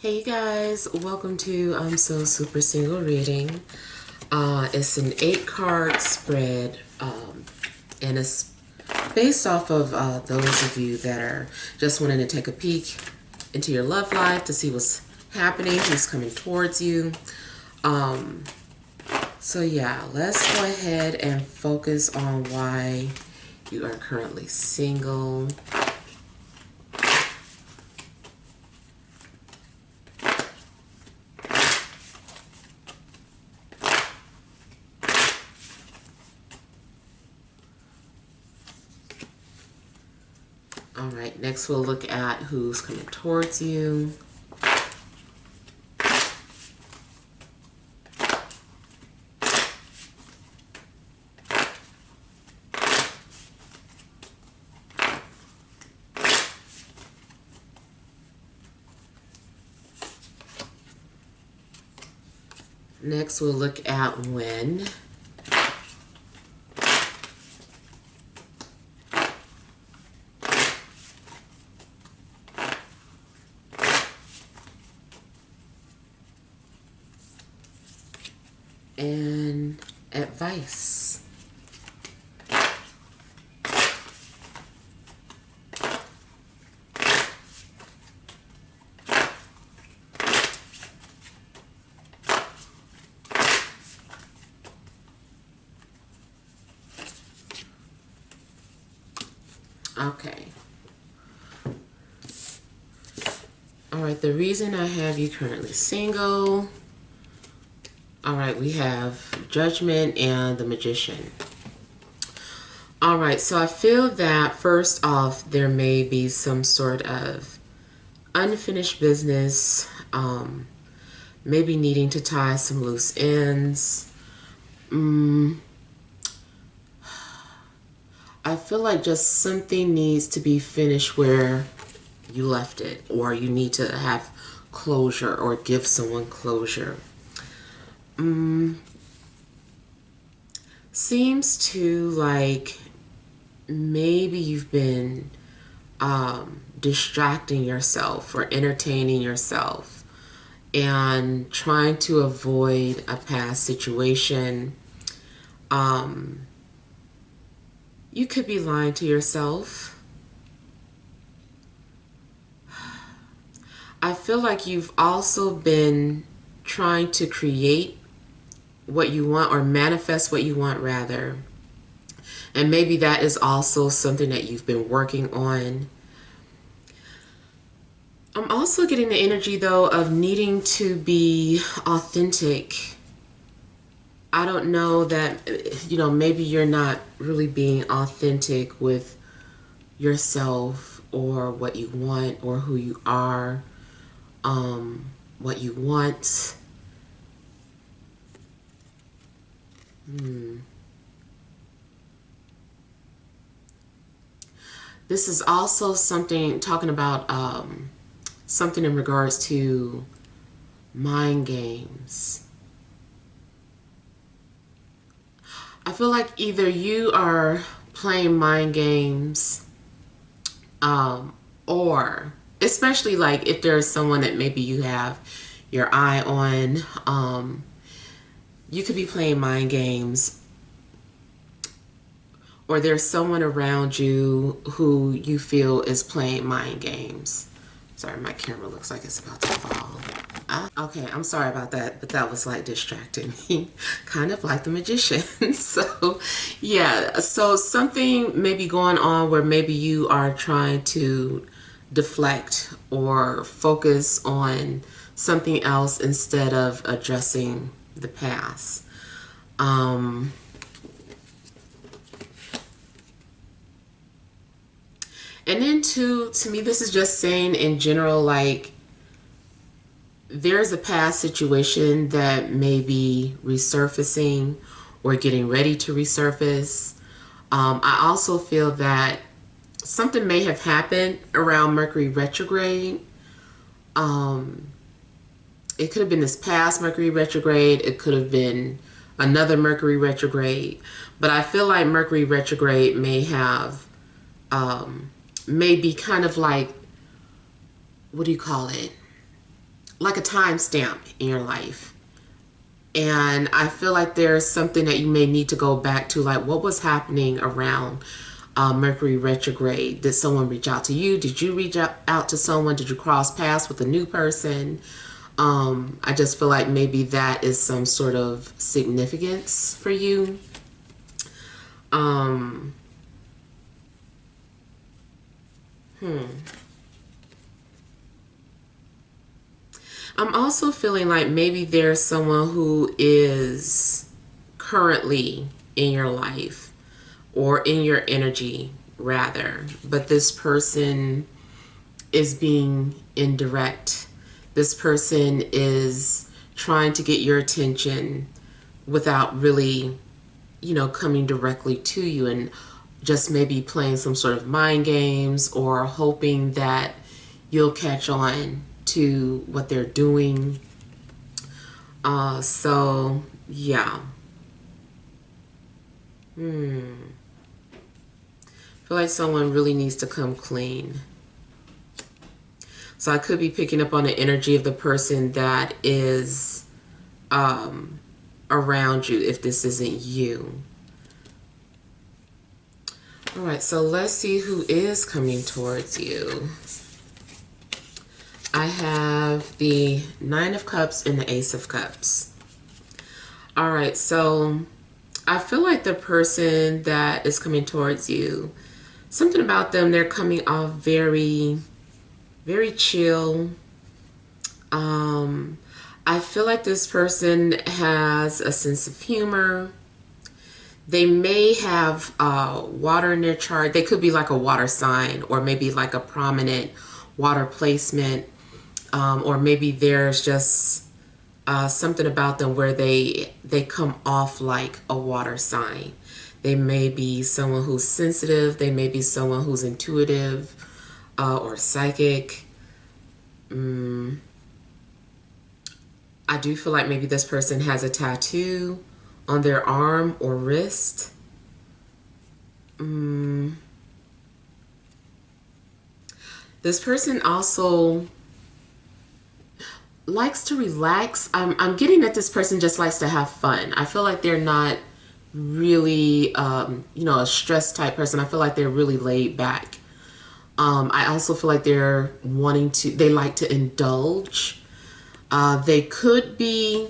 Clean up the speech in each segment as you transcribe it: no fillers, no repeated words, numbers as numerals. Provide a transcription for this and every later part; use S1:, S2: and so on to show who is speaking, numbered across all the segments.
S1: Hey guys, welcome to I'm So Super Single reading. It's an 8-card spread, and it's based off of those of you that are just wanting to take a peek into your love life to see what's happening, who's coming towards you. So yeah, let's go ahead and focus on why you are currently single. All right, next we'll look at who's coming towards you. Next we'll look at when. And advice. Okay. All right, the reason I have you currently single. All right, we have Judgment and the Magician. All right, so I feel that first off, there may be some sort of unfinished business, maybe needing to tie some loose ends. I feel like just something needs to be finished where you left it, or you need to have closure or give someone closure. Seems to like maybe you've been distracting yourself or entertaining yourself and trying to avoid a past situation. You could be lying to yourself. I feel like you've also been trying to create what you want, or manifest what you want rather. And maybe that is also something that you've been working on. I'm also getting the energy though of needing to be authentic. I don't know that, maybe you're not really being authentic with yourself or what you want or who you are, what you want. This is also something talking about something in regards to mind games. I feel like either you are playing mind games, or especially like if there's someone that maybe you have your eye on, you could be playing mind games, or there's someone around you who you feel is playing mind games. Sorry, my camera looks like it's about to fall. Okay, I'm sorry about that, but that was like distracting me, kind of like the Magician. So, yeah, so something may be going on where maybe you are trying to deflect or focus on something else instead of addressing the past. And then to me, this is just saying in general, like, there's a past situation that may be resurfacing or getting ready to resurface. I also feel that something may have happened around Mercury retrograde. It could have been this past Mercury retrograde. It could have been another Mercury retrograde. But I feel like Mercury retrograde may have, may be kind of like, what do you call it? like a timestamp in your life. And I feel like there's something that you may need to go back to, like what was happening around Mercury retrograde. Did someone reach out to you? Did you reach out to someone? Did you cross paths with a new person? I just feel like maybe that is some sort of significance for you. I'm also feeling like maybe there's someone who is currently in your life or in your energy rather, but this person is being indirect. This person is trying to get your attention without really, coming directly to you, and just maybe playing some sort of mind games or hoping that you'll catch on to what they're doing. So yeah. I feel like someone really needs to come clean. So I could be picking up on the energy of the person that is around you if this isn't you. All right, so let's see who is coming towards you. I have the Nine of Cups and the Ace of Cups. All right, so I feel like the person that is coming towards you, something about them, they're coming off very, very chill. I feel like this person has a sense of humor. They may have water in their chart. They could be like a water sign, or maybe like a prominent water placement. Or maybe there's just something about them where they come off like a water sign. They may be someone who's sensitive. They may be someone who's intuitive or psychic. I do feel like maybe this person has a tattoo on their arm or wrist. This person also likes to relax. I'm getting that this person just likes to have fun. I feel like they're not really, a stress type person. I feel like they're really laid back. I also feel like they like to indulge. They could be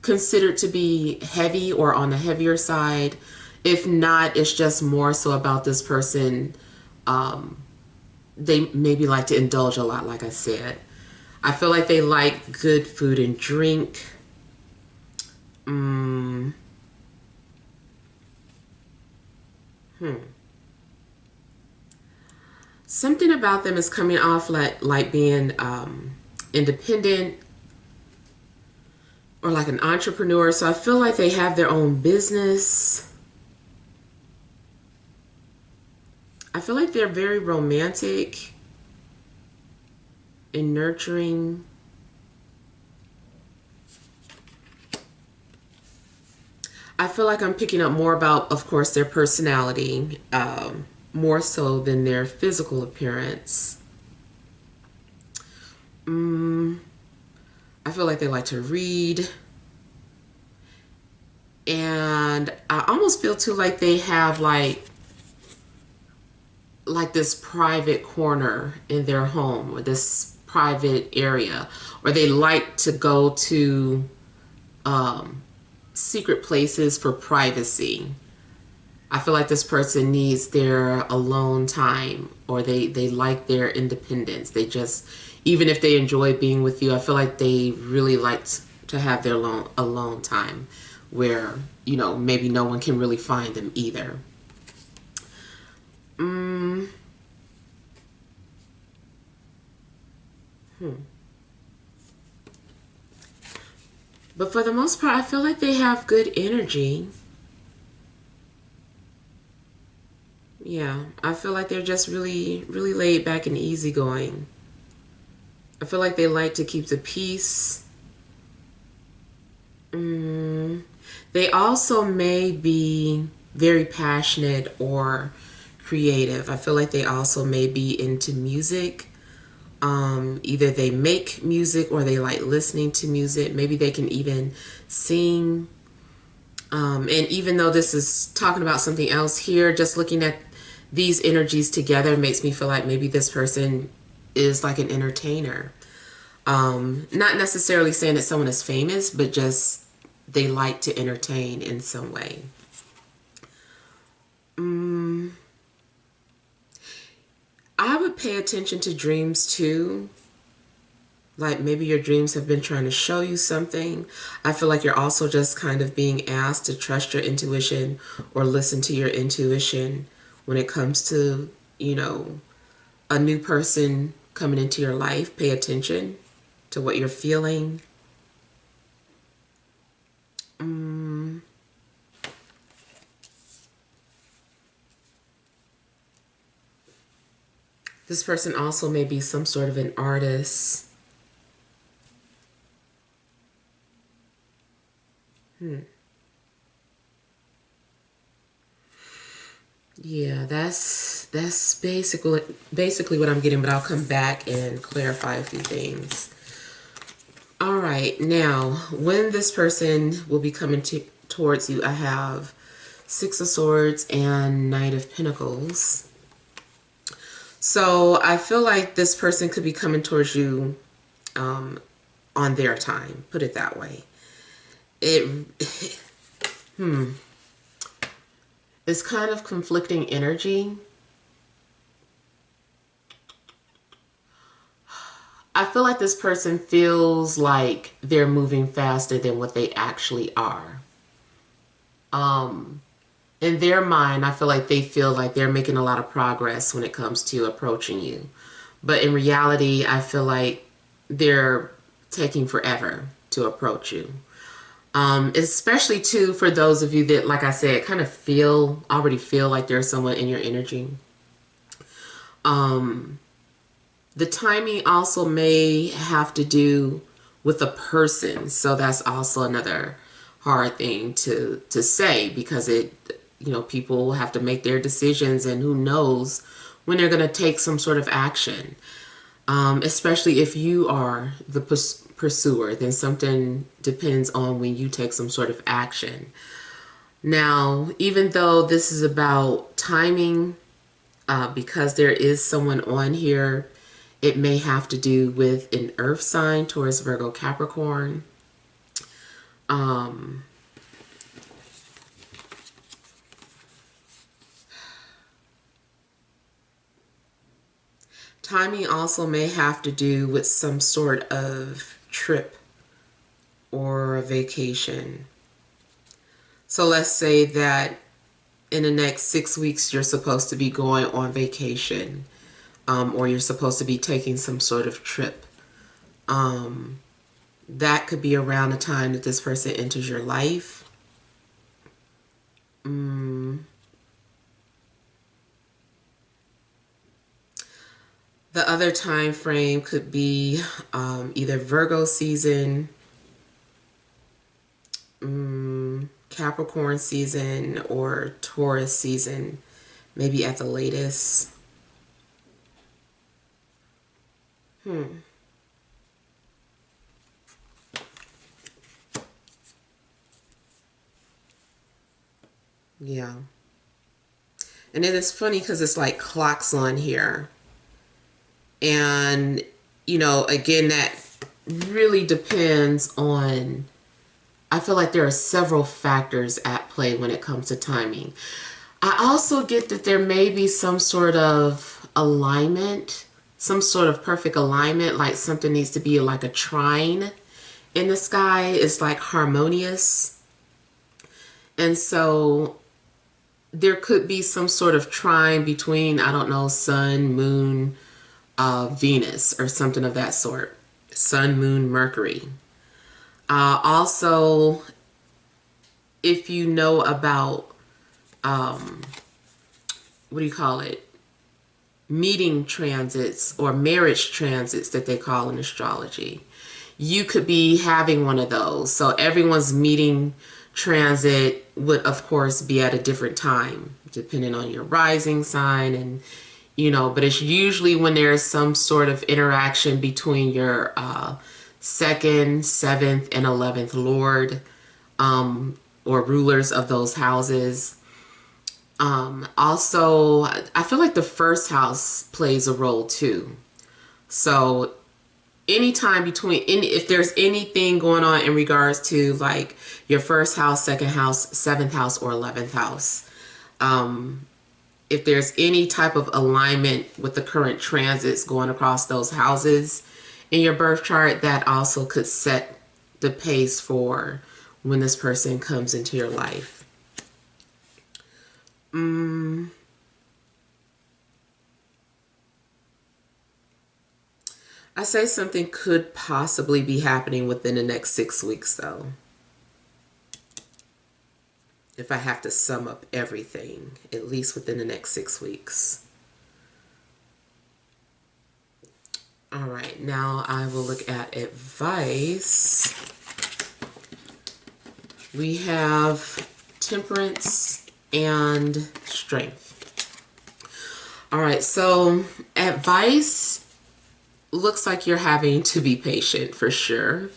S1: considered to be heavy or on the heavier side. If not, it's just more so about this person. They maybe like to indulge a lot, like I said. I feel like they like good food and drink. Something about them is coming off like being independent or like an entrepreneur. So I feel like they have their own business. I feel like they're very romantic and nurturing. I feel like I'm picking up more about, of course, their personality, more so than their physical appearance. I feel like they like to read. And I almost feel too like they have like this private corner in their home, or this private area, or they like to go to secret places for privacy. I feel like this person needs their alone time, or they like their independence. They just, even if they enjoy being with you, I feel like they really like to have their alone time where, maybe no one can really find them either. But for the most part, I feel like they have good energy. Yeah, I feel like they're just really, really laid back and easygoing. I feel like they like to keep the peace. They also may be very passionate or creative. I feel like they also may be into music Either they make music or they like listening to music. Maybe they can even sing. And even though this is talking about something else here, just looking at these energies together makes me feel like maybe this person is like an entertainer. Not necessarily saying that someone is famous, but just they like to entertain in some way. I would pay attention to dreams too. Like maybe your dreams have been trying to show you something. I feel like you're also just kind of being asked to trust your intuition or listen to your intuition when it comes to, you know, a new person coming into your life. Pay attention to what you're feeling. This person also may be some sort of an artist. Yeah, that's basically what I'm getting, but I'll come back and clarify a few things. All right, now when this person will be coming towards you, I have Six of Swords and Knight of Pentacles. So I feel like this person could be coming towards you on their time. Put it that way. It's kind of conflicting energy. I feel like this person feels like they're moving faster than what they actually are. In their mind, I feel like they feel like they're making a lot of progress when it comes to approaching you. But in reality, I feel like they're taking forever to approach you. Especially too for those of you that, like I said, kind of already feel like there's someone in your energy. The timing also may have to do with a person. So that's also another hard thing to say, because people have to make their decisions, and who knows when they're going to take some sort of action. Especially if you are the pursuer, then something depends on when you take some sort of action. Now, even though this is about timing, because there is someone on here, it may have to do with an earth sign, Taurus, Virgo, Capricorn. Timing also may have to do with some sort of trip or a vacation. So let's say that in the next 6 weeks, you're supposed to be going on vacation, or you're supposed to be taking some sort of trip. That could be around the time that this person enters your life. The other time frame could be either Virgo season, Capricorn season, or Taurus season, maybe at the latest. Yeah. And it is funny because it's like clocks on here. And, again, that really depends on, I feel like there are several factors at play when it comes to timing. I also get that there may be some sort of alignment, some sort of perfect alignment, like something needs to be like a trine in the sky. It's like harmonious. And so there could be some sort of trine between, I don't know, Sun, Moon, Venus, or something of that sort. Sun, Moon, Mercury. Also, if you know about, meeting transits or marriage transits that they call in astrology, you could be having one of those. So everyone's meeting transit would, of course, be at a different time, depending on your rising sign and, you know, but it's usually when there's some sort of interaction between your second, seventh, and 11th Lord, or rulers of those houses. Also, I feel like the first house plays a role too. So anytime between if there's anything going on in regards to like your first house, second house, seventh house, or 11th house, if there's any type of alignment with the current transits going across those houses in your birth chart, that also could set the pace for when this person comes into your life. I say something could possibly be happening within the next 6 weeks, though. If I have to sum up everything, at least within the next 6 weeks. All right, now I will look at advice. We have temperance and strength. All right, so advice looks like you're having to be patient for sure.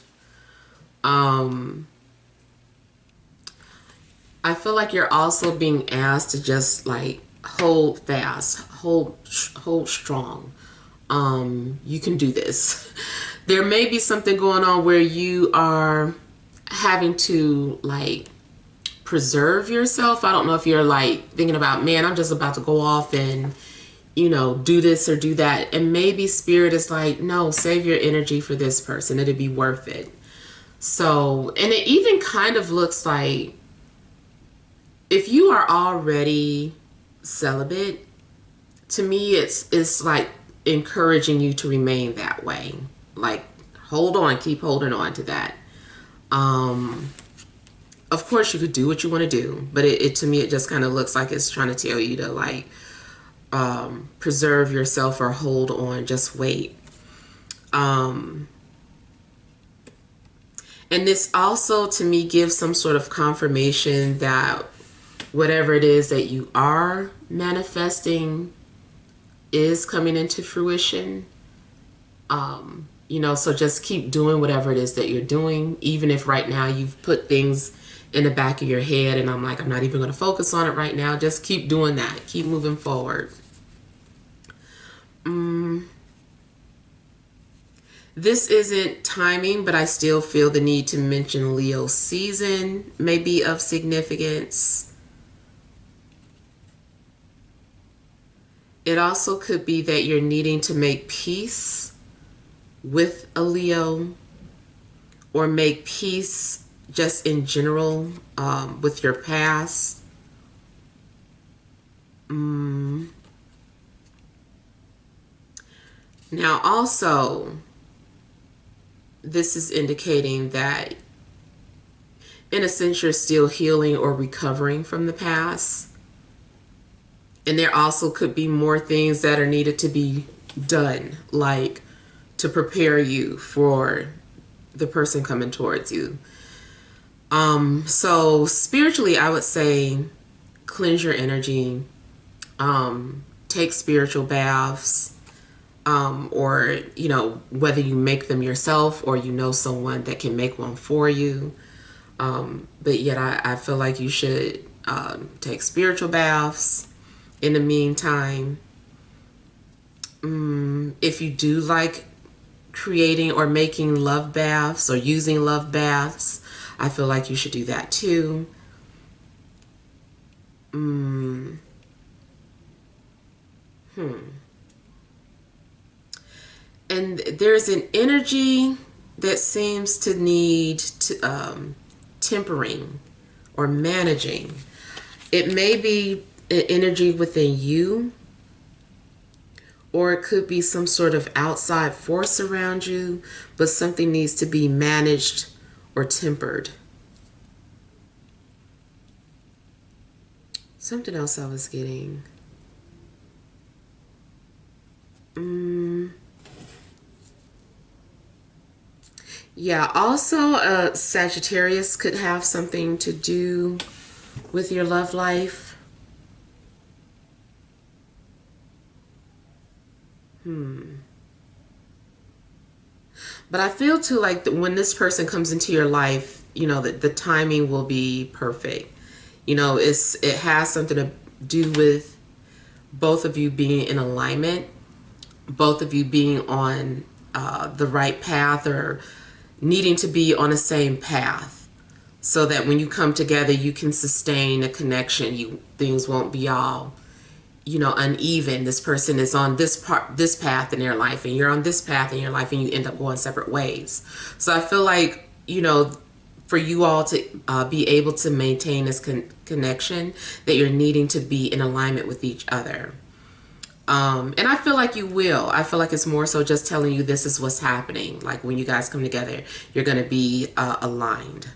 S1: I feel like you're also being asked to just like hold fast, hold strong. You can do this. There may be something going on where you are having to like preserve yourself. I don't know if you're like thinking about, man, I'm just about to go off and, you know, do this or do that. And maybe spirit is like, no, save your energy for this person. It'd be worth it. So, and it even kind of looks like if you are already celibate, to me, it's like encouraging you to remain that way. Like, hold on, keep holding on to that. Of course, you could do what you want to do, but it to me, it just kind of looks like it's trying to tell you to like preserve yourself or hold on, just wait. And this also to me gives some sort of confirmation that whatever it is that you are manifesting is coming into fruition. You know, so just keep doing whatever it is that you're doing, even if right now you've put things in the back of your head and I'm like, I'm not even going to focus on it right now. Just keep doing that. Keep moving forward. This isn't timing, but I still feel the need to mention Leo season may be of significance. It also could be that you're needing to make peace with a Leo or make peace just in general with your past. Now also, this is indicating that in a sense you're still healing or recovering from the past. And there also could be more things that are needed to be done, like to prepare you for the person coming towards you. So spiritually, I would say cleanse your energy, take spiritual baths, or, you know, whether you make them yourself or you know someone that can make one for you. But yet I feel like you should take spiritual baths in the meantime. If you do like creating or making love baths or using love baths, I feel like you should do that too. And there's an energy that seems to need to, tempering or managing. It may be an energy within you, or it could be some sort of outside force around you, but something needs to be managed or tempered. Something else I was getting. Yeah, also Sagittarius could have something to do with your love life. But I feel too like when this person comes into your life, you know, that the timing will be perfect. You know, it has something to do with both of you being in alignment, both of you being on the right path, or needing to be on the same path, so that when you come together, you can sustain a connection. Things won't be all, you know, uneven. This person is on this path in their life, and you're on this path in your life, and you end up going separate ways. So I feel like, you know, for you all to be able to maintain this connection, that you're needing to be in alignment with each other. And I feel like you will. I feel like it's more so just telling you this is what's happening. Like when you guys come together, you're going to be aligned.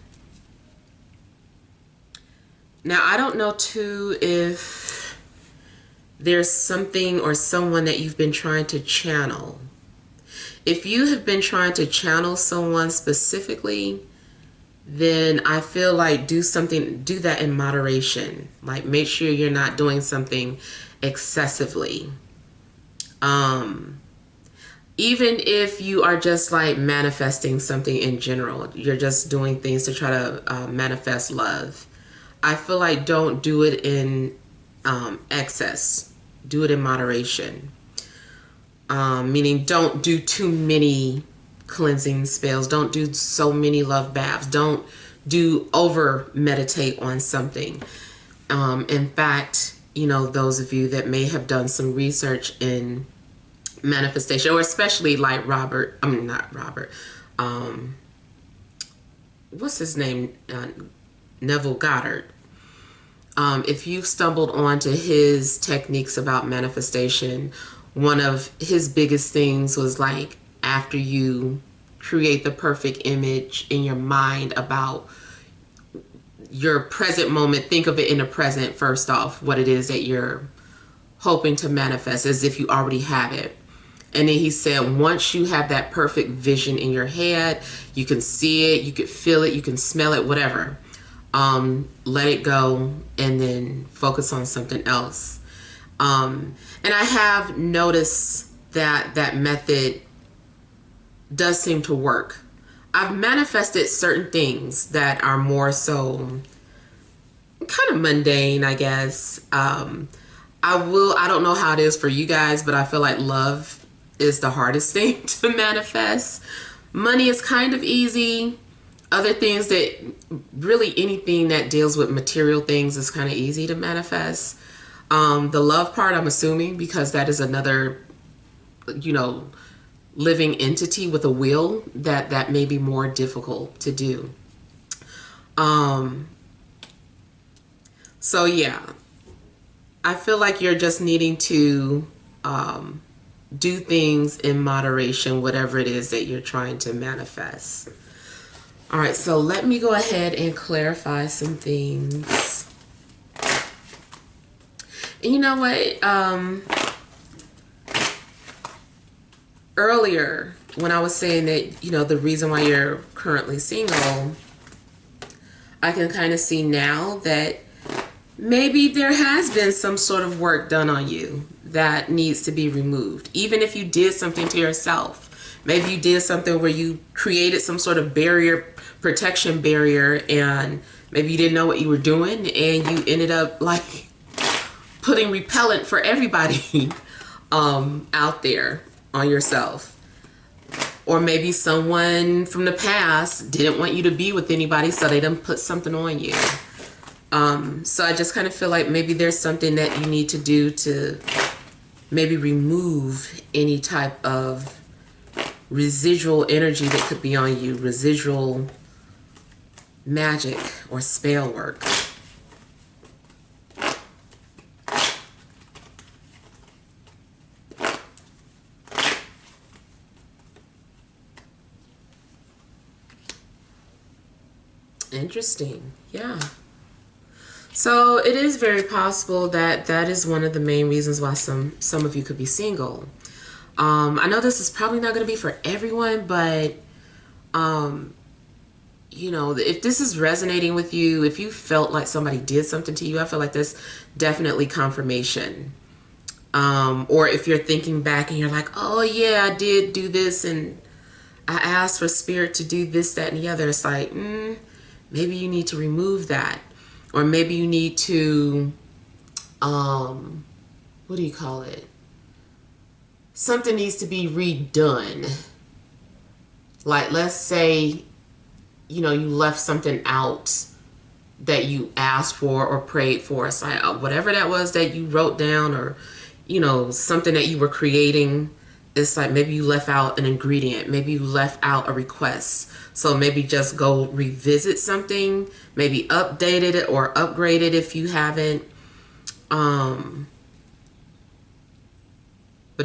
S1: Now, I don't know too if there's something or someone that you've been trying to channel. If you have been trying to channel someone specifically, then I feel like do that in moderation. Like make sure you're not doing something excessively. Even if you are just like manifesting something in general, you're just doing things to try to manifest love, I feel like don't do it in excess. Do it in moderation. Meaning don't do too many cleansing spells. Don't do so many love baths. Don't do over meditate on something. In fact, you know, those of you that may have done some research in manifestation, or especially like what's his name? Neville Goddard. If you've stumbled onto his techniques about manifestation, one of his biggest things was like, after you create the perfect image in your mind about your present moment, think of it in the present first off, what it is that you're hoping to manifest, as if you already have it. And then he said, once you have that perfect vision in your head, you can see it, you can feel it, you can smell it, whatever. Let it go and then focus on something else. And I have noticed that that method does seem to work. I've manifested certain things that are more so kind of mundane, I guess. I don't know how it is for you guys, but I feel like love is the hardest thing to manifest. Money is kind of easy. Other things that really anything that deals with material things is kind of easy to manifest. The love part, I'm assuming, because that is another, you know, living entity with a will, that may be more difficult to do. So yeah, I feel like you're just needing to do things in moderation, whatever it is that you're trying to manifest. All right, so let me go ahead and clarify some things. And you know what? Earlier, when I was saying that, you know, the reason why you're currently single, I can kind of see now that maybe there has been some sort of work done on you that needs to be removed. Even if you did something to yourself. Maybe you did something where you created some sort of protection barrier, and maybe you didn't know what you were doing, and you ended up like putting repellent for everybody out there on yourself. Or maybe someone from the past didn't want you to be with anybody, so they didn't put something on you. So I just kind of feel like maybe there's something that you need to do to maybe remove any type of residual energy that could be on you, residual magic or spell work. Interesting. Yeah. So it is very possible that that is one of the main reasons why some of you could be single. I know this is probably not going to be for everyone, but you know, if this is resonating with you, if you felt like somebody did something to you, I feel like that's definitely confirmation. Or if you're thinking back and you're like, oh yeah, I did do this and I asked for spirit to do this, that, and the other. It's like, maybe you need to remove that. Or maybe you need to, what do you call it? Something needs to be redone. Like, let's say, you left something out that you asked for or prayed for. It's like, whatever that was that you wrote down, or, something that you were creating. It's like maybe you left out an ingredient. Maybe you left out a request. So maybe just go revisit something. Maybe update it or upgrade it if you haven't. But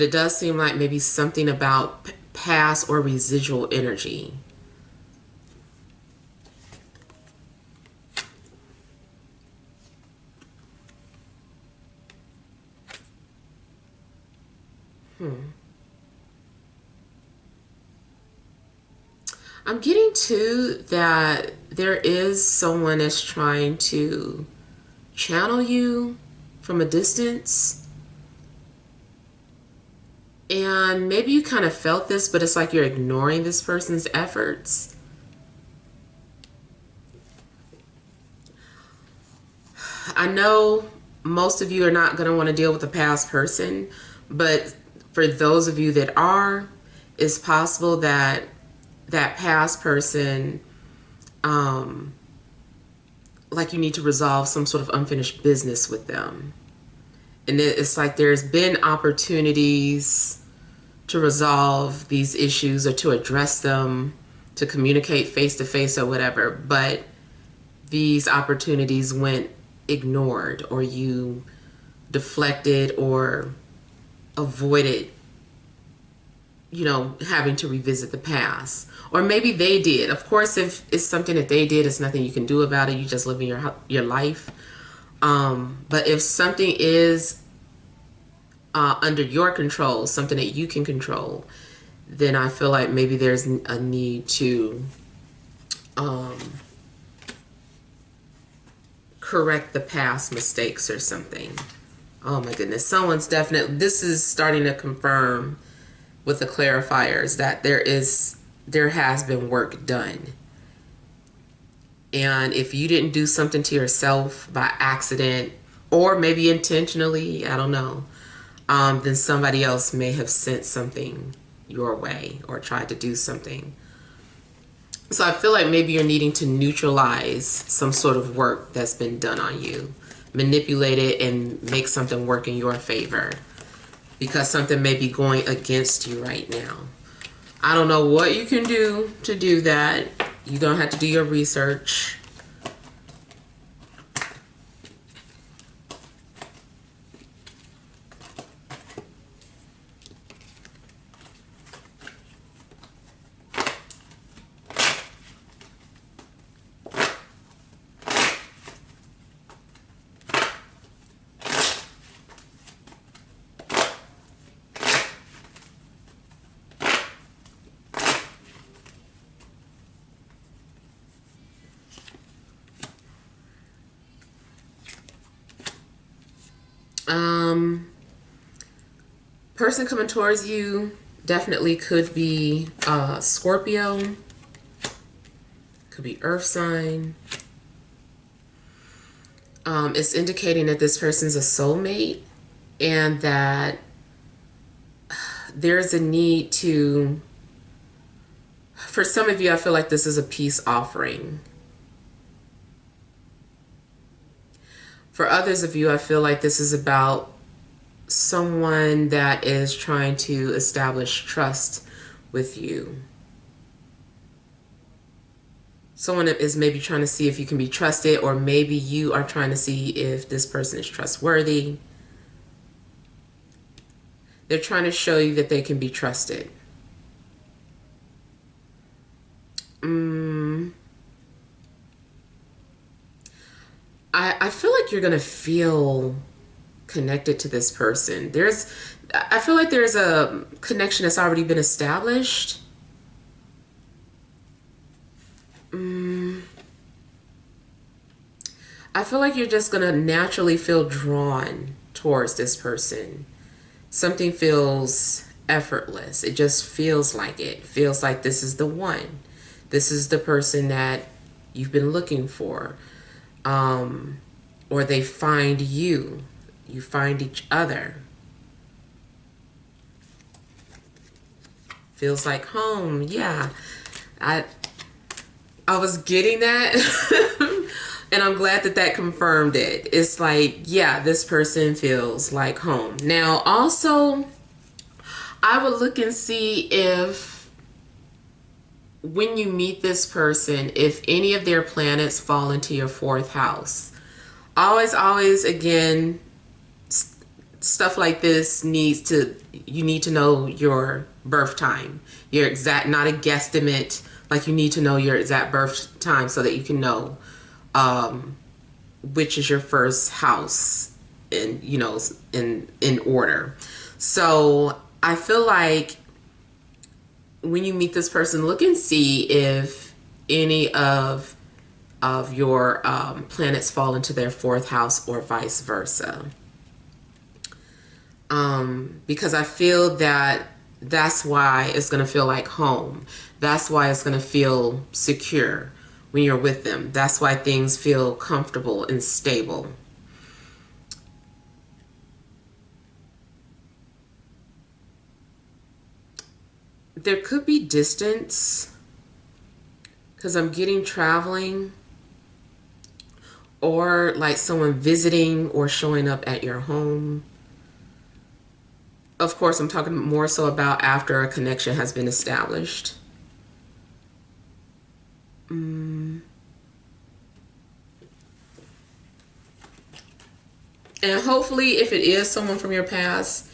S1: it does seem like maybe something about past or residual energy. I'm getting to that there is someone that's trying to channel you from a distance. And maybe you kind of felt this, but it's like you're ignoring this person's efforts. I know most of you are not going to want to deal with a past person, but for those of you that are, it's possible that that past person, like you need to resolve some sort of unfinished business with them. And it's like there's been opportunities to resolve these issues or to address them, to communicate face to face or whatever, but these opportunities went ignored, or you deflected or avoided, having to revisit the past. Or maybe they did. Of course, if it's something that they did, it's nothing you can do about it. You just live in your life. But if something is under your control, something that you can control, then I feel like maybe there's a need to correct the past mistakes or something. Oh my goodness. Someone's definitely, this is starting to confirm with the clarifiers that there has been work done. And if you didn't do something to yourself by accident, or maybe intentionally, I don't know, then somebody else may have sent something your way or tried to do something. So I feel like maybe you're needing to neutralize some sort of work that's been done on you. Manipulate it and make something work in your favor, because something may be going against you right now. I don't know what you can do to do that. You're going to have to do your research. Person coming towards you definitely could be Scorpio, could be earth sign. It's indicating that this person's a soulmate, and that there's a need to, for some of you, I feel like this is a peace offering. For others of you, I feel like this is about someone that is trying to establish trust with you. Someone that is maybe trying to see if you can be trusted, or maybe you are trying to see if this person is trustworthy. They're trying to show you that they can be trusted. I feel like you're going to feel connected to this person. I feel like there's a connection that's already been established. I feel like you're just going to naturally feel drawn towards this person. Something feels effortless. It just feels like it. It feels like this is the one. This is the person that you've been looking for. Or they find you. You find each other. Feels like home. Yeah. I was getting that. And I'm glad that that confirmed it. It's like, yeah, this person feels like home. Now, also, I would look and see if when you meet this person, if any of their planets fall into your fourth house. Always, again, stuff like this you need to know your birth time. Your exact, not a guesstimate. Like, you need to know your exact birth time so that you can know which is your first house in, you know, in order. So I feel like when you meet this person, look and see if any of your planets fall into their fourth house or vice versa. Because I feel that that's why it's going to feel like home. That's why it's going to feel secure when you're with them. That's why things feel comfortable and stable. There could be distance because I'm getting traveling, or like someone visiting or showing up at your home. Of course, I'm talking more so about after a connection has been established. And hopefully, if it is someone from your past,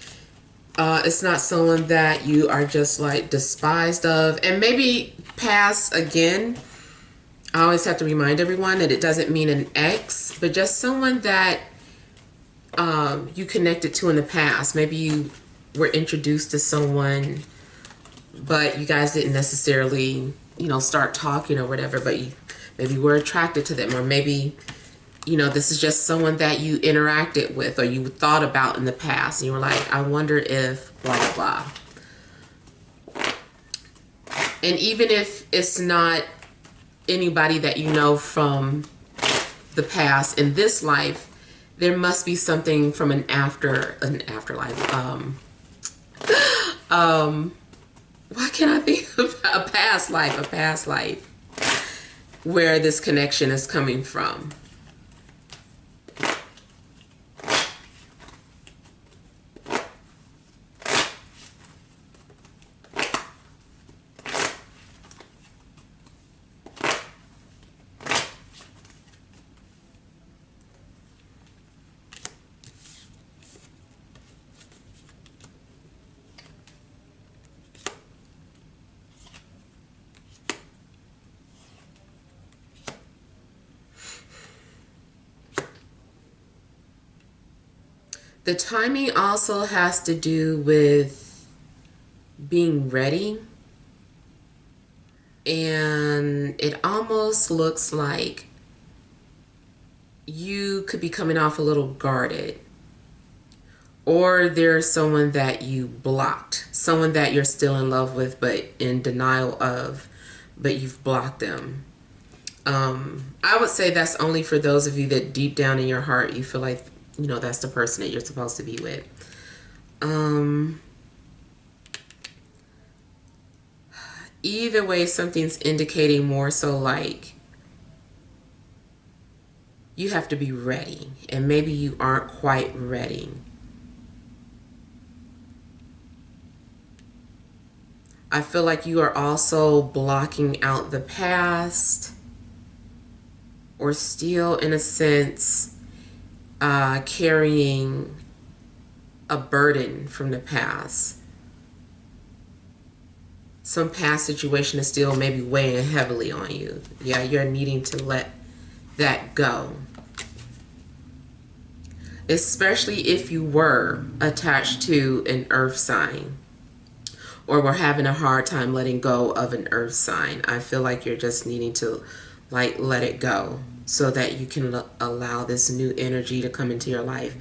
S1: it's not someone that you are just like despised of. And maybe past, again, I always have to remind everyone that it doesn't mean an ex, but just someone that you connected to in the past. Maybe you were introduced to someone, but you guys didn't necessarily, you know, start talking or whatever, but you maybe were attracted to them, or maybe, you know, this is just someone that you interacted with or you thought about in the past, and you were like, I wonder if blah, blah, blah. And even if it's not anybody that you know from the past in this life, there must be something from an afterlife. Why can't I think of a past life where this connection is coming from? The timing also has to do with being ready. And it almost looks like you could be coming off a little guarded. Or there's someone that you blocked. Someone that you're still in love with but in denial of, but you've blocked them. I would say that's only for those of you that deep down in your heart you feel like, you know, that's the person that you're supposed to be with. Either way, something's indicating more so like you have to be ready, and maybe you aren't quite ready. I feel like you are also blocking out the past, or still, in a sense, carrying a burden from the past. Some past situation is still maybe weighing heavily on you. Yeah, you're needing to let that go. Especially if you were attached to an earth sign, or were having a hard time letting go of an earth sign. I feel like you're just needing to like let it go so that you can allow this new energy to come into your life,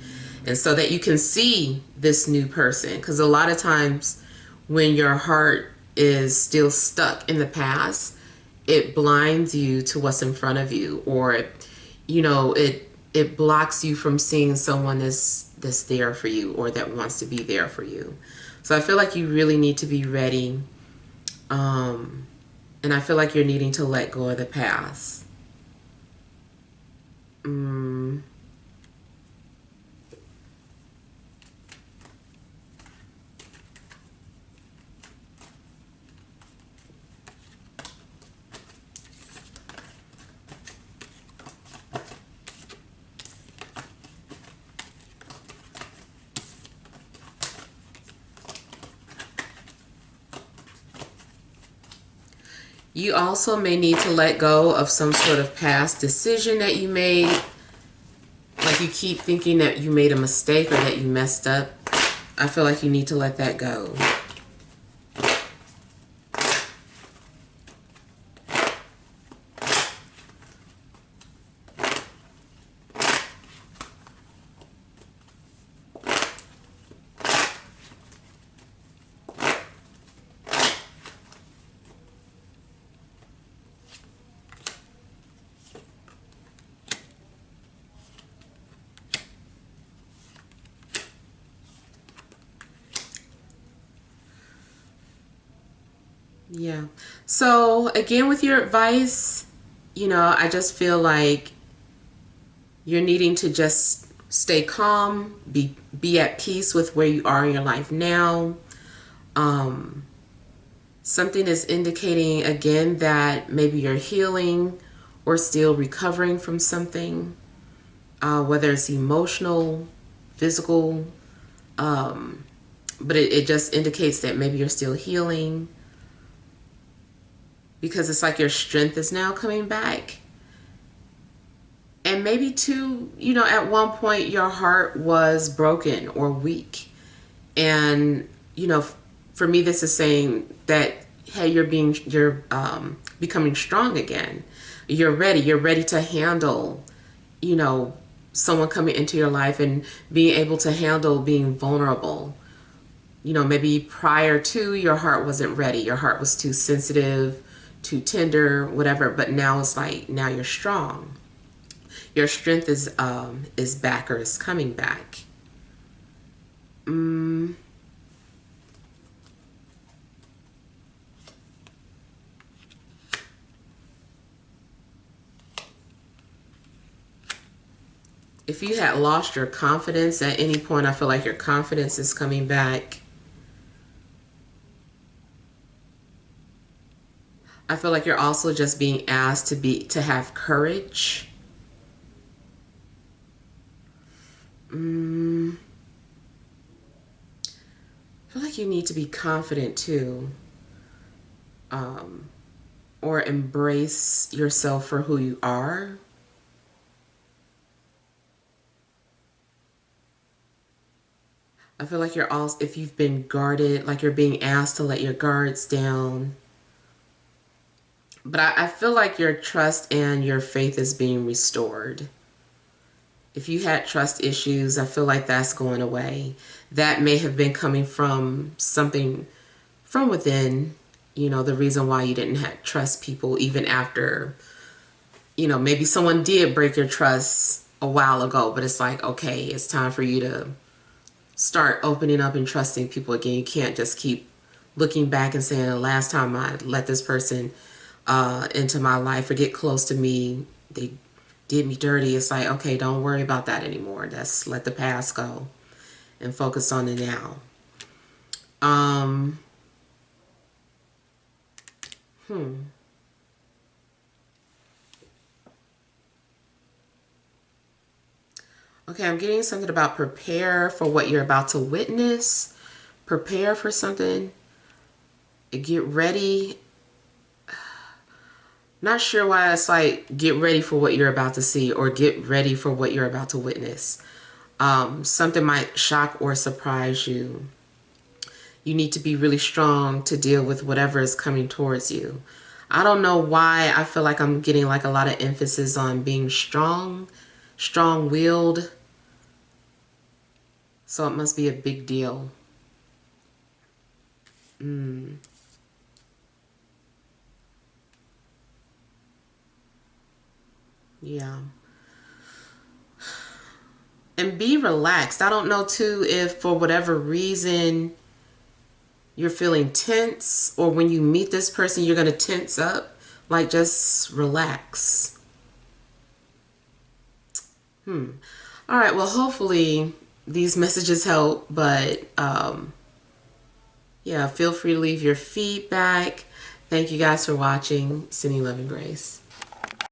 S1: and so that you can see this new person. Because a lot of times when your heart is still stuck in the past, it blinds you to what's in front of you, or it blocks you from seeing someone that's there for you or that wants to be there for you. So I feel like you really need to be ready, and I feel like you're needing to let go of the past. You also may need to let go of some sort of past decision that you made. Like you keep thinking that you made a mistake or that you messed up. I feel like you need to let that go. Yeah. So again, with your advice, I just feel like you're needing to just stay calm, be at peace with where you are in your life now. Something is indicating again that maybe you're healing or still recovering from something, whether it's emotional, physical, but it just indicates that maybe you're still healing, because it's like your strength is now coming back. And maybe too, at one point your heart was broken or weak. And, for me, this is saying that, hey, you're becoming strong again. You're ready to handle, someone coming into your life and being able to handle being vulnerable. Maybe prior to, your heart wasn't ready. Your heart was too sensitive, too tender, whatever. But now it's like, now you're strong. Your strength is back, or is coming back. If you had lost your confidence at any point, I feel like your confidence is coming back. I feel like you're also just being asked to have courage. I feel like you need to be confident too, or embrace yourself for who you are. I feel like you're also, if you've been guarded, like you're being asked to let your guards down. But I feel like your trust and your faith is being restored. If you had trust issues, I feel like that's going away. That may have been coming from something from within, the reason why you didn't trust people even after, maybe someone did break your trust a while ago, but it's like, okay, it's time for you to start opening up and trusting people again. You can't just keep looking back and saying, the last time I let this person into my life or get close to me, they did me dirty. It's like, okay, don't worry about that anymore. Just let the past go and focus on the now. Okay, I'm getting something about prepare for what you're about to witness. Prepare for something. Get ready. Not sure why it's like get ready for what you're about to see or get ready for what you're about to witness. Something might shock or surprise you. You need to be really strong to deal with whatever is coming towards you. I don't know why I feel like I'm getting like a lot of emphasis on being strong, strong-willed. So it must be a big deal. Yeah. And be relaxed. I don't know too if for whatever reason you're feeling tense, or when you meet this person you're going to tense up. Like, just relax. All right, well, hopefully these messages help, but yeah, feel free to leave your feedback. Thank you guys for watching. Sending love and grace.